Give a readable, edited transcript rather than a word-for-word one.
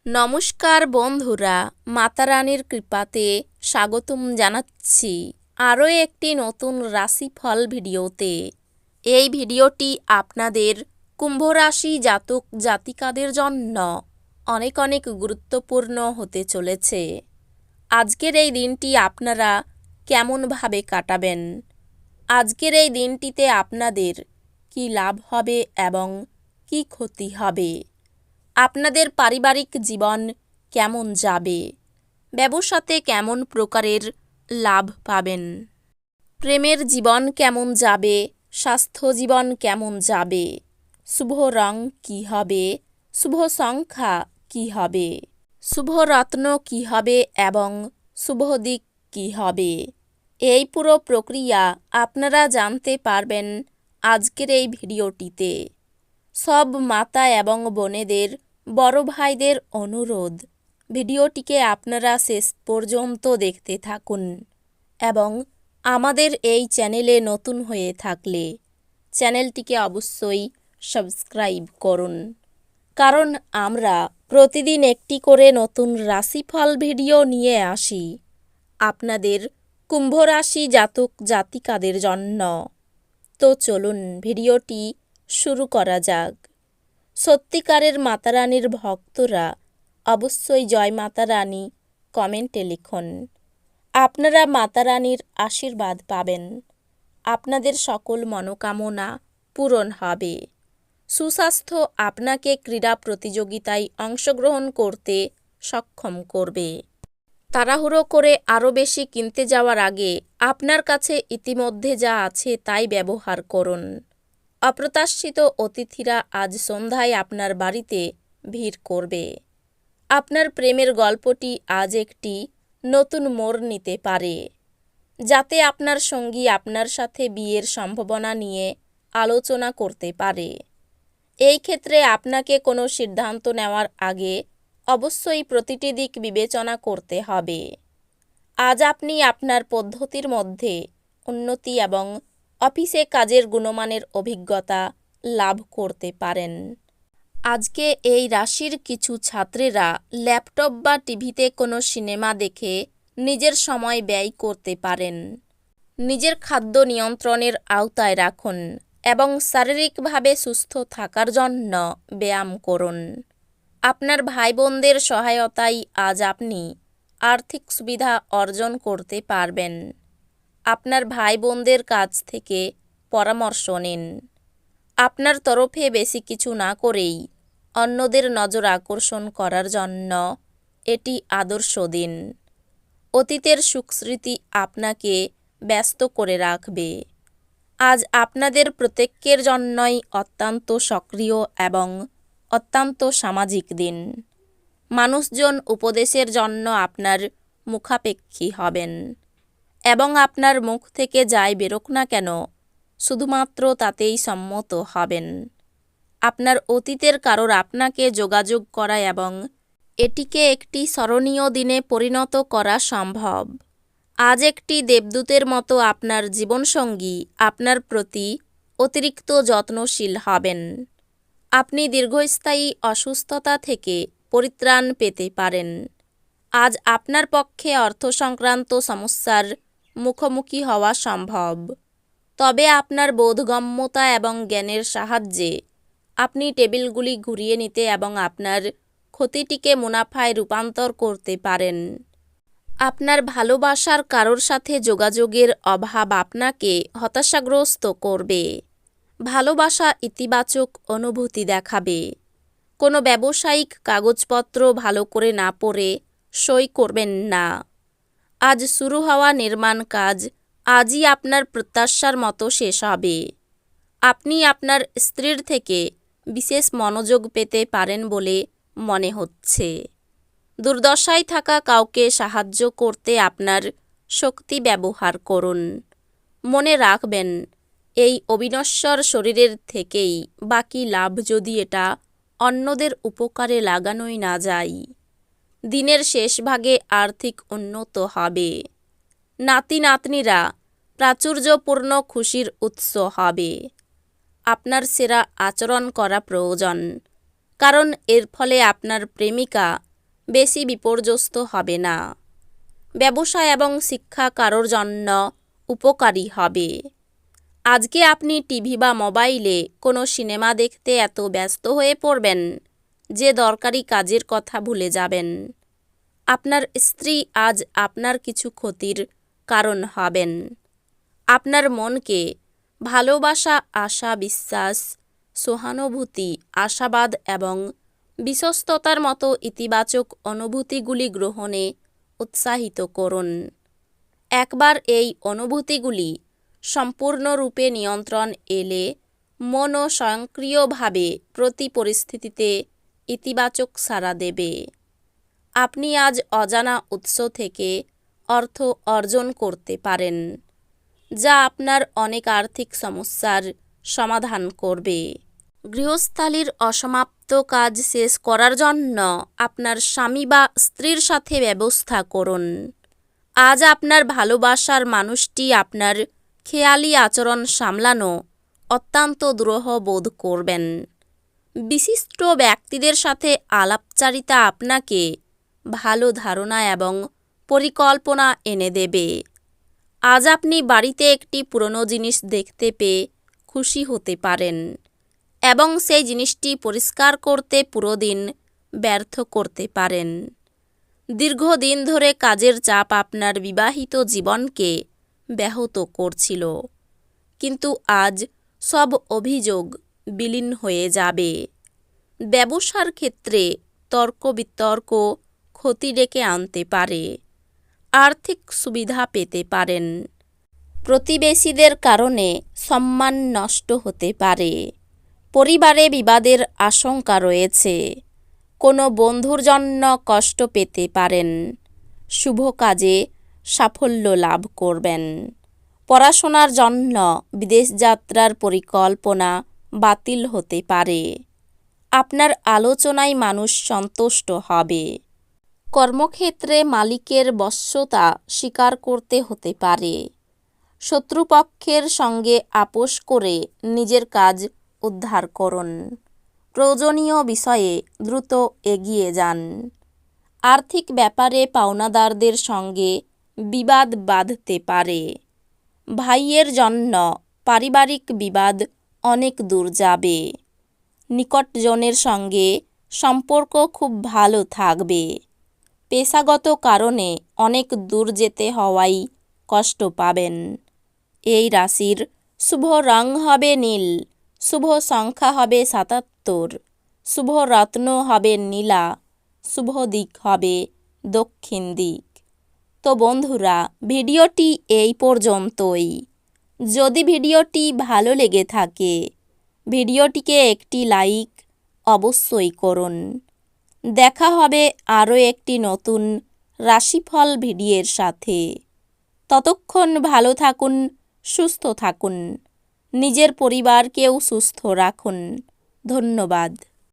নমস্কার বন্ধুরা, মাতারানীর কৃপাতে স্বাগতম জানাচ্ছি আরও একটি নতুন রাশিফল ভিডিওতে। এই ভিডিওটি আপনাদের কুম্ভ রাশি জাতক জাতিকাদের জন্য অনেক অনেক গুরুত্বপূর্ণ হতে চলেছে। আজকের এই দিনটি আপনারা কেমনভাবে কাটাবেন, আজকের এই দিনটিতে আপনাদের কি লাভ হবে এবং কি ক্ষতি হবে, আপনাদের পারিবারিক জীবন কেমন যাবে, ব্যবসাতে কেমন প্রকারের লাভ পাবেন, প্রেমের জীবন কেমন যাবে, স্বাস্থ্য জীবন কেমন যাবে, শুভ রং কী হবে, শুভ সংখ্যা কী হবে, শুভ রত্ন কী হবে এবং শুভ দিক কী হবে, এই পুরো প্রক্রিয়া আপনারা জানতে পারবেন আজকের এই ভিডিওটিতে। সব মাতা এবং বোনেদের, বড় ভাইদের অনুরোধ, ভিডিওটিকে আপনারা শেষ পর্যন্ত দেখতে থাকুন এবং আমাদের এই চ্যানেলে নতুন হয়ে থাকলে চ্যানেলটিকে অবশ্যই সাবস্ক্রাইব করুন, কারণ আমরা প্রতিদিন একটি করে নতুন রাশিফল ভিডিও নিয়ে আসি আপনাদের কুম্ভ রাশি জাতক জাতিকাদের জন্য। তো চলুন ভিডিওটি শুরু করা যাক। সত্যিকারের মাতারানীর ভক্তরা অবশ্যই জয় মাতারানী কমেন্টে লিখুন। আপনারা মাতারানীর আশীর্বাদ পাবেন, আপনাদের সকল মনোকামনা পূরণ হবে। সুস্বাস্থ্য আপনাকে ক্রীড়া প্রতিযোগিতায় অংশগ্রহণ করতে সক্ষম করবে। তাড়াহুড়ো করে আরও বেশি কিনতে যাওয়ার আগে আপনার কাছে ইতিমধ্যে যা আছে তাই ব্যবহার করুন। অপ্রত্যাশিত অতিথিরা আজ সন্ধ্যায় আপনার বাড়িতে ভিড় করবে। আপনার প্রেমের গল্পটি আজ একটি নতুন মোড় নিতে পারে, যাতে আপনার সঙ্গী আপনার সাথে বিয়ের সম্ভাবনা নিয়ে আলোচনা করতে পারে। এই ক্ষেত্রে আপনাকে কোনো সিদ্ধান্ত নেওয়ার আগে অবশ্যই প্রতিটি দিক বিবেচনা করতে হবে। আজ আপনি আপনার পদ্ধতির মধ্যে উন্নতি এবং অফিসে কাজের গুণমানের অভিজ্ঞতা লাভ করতে পারেন। আজকে এই রাশির কিছু ছাত্রেরা ল্যাপটপ বা টিভিতে কোনো সিনেমা দেখে নিজের সময় ব্যয় করতে পারেন। নিজের খাদ্য নিয়ন্ত্রণের আওতায় রাখুন এবং শারীরিকভাবে সুস্থ থাকার জন্য ব্যায়াম করুন। আপনার ভাই বোনদের সহায়তায় আজ আপনি আর্থিক সুবিধা অর্জন করতে পারবেন। আপনার ভাই বোনদের কাছ থেকে পরামর্শ নিন। আপনার তরফে বেশি কিছু না করেই অন্যদের নজর আকর্ষণ করার জন্য এটি আদর্শ দিন। অতীতের সুখস্মৃতি আপনাকে ব্যস্ত করে রাখবে। আজ আপনাদের প্রত্যেকের জন্যই অত্যন্ত সক্রিয় এবং অত্যন্ত সামাজিক দিন। মানুষজন উপদেশের জন্য আপনার মুখাপেক্ষী হবেন এবং আপনার মুখ থেকে যাই বেরোক না কেন শুধুমাত্র তাতেই সম্মত হবেন। আপনার অতীতের কারোর আপনাকে যোগাযোগ করা এবং এটিকে একটি স্মরণীয় দিনে পরিণত করা সম্ভব। আজ একটি দেবদূতের মতো আপনার জীবনসঙ্গী আপনার প্রতি অতিরিক্ত যত্নশীল হবেন। আপনি দীর্ঘস্থায়ী অসুস্থতা থেকে পরিত্রাণ পেতে পারেন। আজ আপনার পক্ষে অর্থ সংক্রান্ত সমস্যার মুখোমুখি হওয়া সম্ভব, তবে আপনার বোধগম্যতা এবং জ্ঞানের সাহায্যে আপনি টেবিলগুলি ঘুরিয়ে নিতে এবং আপনার ক্ষতিটিকে মুনাফায় রূপান্তর করতে পারেন। আপনার ভালোবাসার কারোর সাথে যোগাযোগের অভাব আপনাকে হতাশাগ্রস্ত করবে। ভালোবাসা ইতিবাচক অনুভূতি দেখাবে। কোনো ব্যবসায়িক কাগজপত্র ভালো করে না পড়ে সই করবেন না। আজ শুরু হওয়া নির্মাণ কাজ আজই আপনার প্রত্যাশার মতো শেষ হবে। আপনি আপনার স্ত্রীর থেকে বিশেষ মনোযোগ পেতে পারেন বলে মনে হচ্ছে। দুর্দশায় থাকা কাউকে সাহায্য করতে আপনার শক্তি ব্যবহার করুন। মনে রাখবেন, এই অবিনশ্বর শরীরের থেকেই বাকি লাভ যদি এটা অন্যদের উপকারে লাগানোই না যায়। দিনের শেষ ভাগে আর্থিক উন্নত হবে। নাতি নাতনিরা প্রাচুর্যপূর্ণ খুশির উৎস হবে। আপনার সেরা আচরণ করা প্রয়োজন, কারণ এর ফলে আপনার প্রেমিকা বেশি বিপর্যস্ত হবে না। ব্যবসা এবং শিক্ষা কারোর জন্য উপকারী হবে। আজকে আপনি টিভি বা মোবাইলে কোনো সিনেমা দেখতে এত ব্যস্ত হয়ে পড়বেন যে দরকারি কাজের কথা ভুলে যাবেন। আপনার স্ত্রী আজ আপনার কিছু ক্ষতির কারণ হবেন। আপনার মনকে ভালোবাসা, আশা, বিশ্বাস, সহানুভূতি, আশাবাদ এবং বিশ্বস্ততার মতো ইতিবাচক অনুভূতিগুলি গ্রহণে উৎসাহিত করুন। একবার এই অনুভূতিগুলি সম্পূর্ণরূপে নিয়ন্ত্রণ এলে মনও স্বয়ংক্রিয়ভাবে প্রতি পরিস্থিতিতে ইতিবাচক সাড়া দেবে। আপনি আজ অজানা উৎস থেকে অর্থ অর্জন করতে পারেন, যা আপনার অনেক আর্থিক সমস্যার সমাধান করবে। গৃহস্থালির অসমাপ্ত কাজ শেষ করার জন্য আপনার স্বামী বা স্ত্রীর সাথে ব্যবস্থা করুন। আজ আপনার ভালোবাসার মানুষটি আপনার খেয়ালি আচরণ সামলানো অত্যন্ত দুরূহ বোধ করবেন। বিশিষ্ট ব্যক্তিদের সাথে আলাপচারিতা আপনাকে ভালো ধারণা এবং পরিকল্পনা এনে দেবে। আজ আপনি বাড়িতে একটি পুরনো জিনিস দেখতে পেয়ে খুশি হতে পারেন এবং সেই জিনিসটি পরিষ্কার করতে পুরো দিন ব্যর্থ করতে পারেন। দীর্ঘদিন ধরে কাজের চাপ আপনার বিবাহিত জীবনকে ব্যাহত করছিল, কিন্তু আজ সব অভিযোগ বিলীন হয়ে যাবে। ব্যবসার ক্ষেত্রে তর্ক বিতর্ক ক্ষতি ডেকে আনতে পারে। আর্থিক সুবিধা পেতে পারেন। প্রতিবেশীদের কারণে সম্মান নষ্ট হতে পারে। পরিবারে বিবাদের আশঙ্কা রয়েছে। কোনো বন্ধুর জন্য কষ্ট পেতে পারেন। শুভ কাজে সাফল্য লাভ করবেন। পড়াশোনার জন্য বিদেশ যাত্রার পরিকল্পনা বাতিল হতে পারে। আপনার আলোচনায় মানুষ সন্তুষ্ট হবে। কর্মক্ষেত্রে মালিকের বশ্যতা স্বীকার করতে হতে পারে। শত্রুপক্ষের সঙ্গে আপোষ করে নিজের কাজ উদ্ধার করুন। প্রয়োজনীয় বিষয়ে দ্রুত এগিয়ে যান। আর্থিক ব্যাপারে পাওনাদারদের সঙ্গে বিবাদ বাধতে পারে। ভাইয়ের জন্য পারিবারিক বিবাদ অনেক দূর যাবে। নিকটজনের সঙ্গে সম্পর্ক খুব ভালো থাকবে। পেশাগত কারণে অনেক দূর যেতে হওয়ায় কষ্ট পাবেন। এই রাশির শুভ রং হবে নীল, শুভ সংখ্যা হবে ৭৭, শুভ রত্ন হবে নীলা, শুভ দিক হবে দক্ষিণ দিক। তো বন্ধুরা, ভিডিওটি এই পর্যন্তই। যদি ভিডিওটি ভালো লেগে থাকে ভিডিওটিকে একটি লাইক অবশ্যই করুন। দেখা হবে আরও একটি নতুন রাশিফল ভিডিওর সাথে। ততক্ষণ ভালো থাকুন, সুস্থ থাকুন, নিজের পরিবারকেও সুস্থ রাখুন। ধন্যবাদ।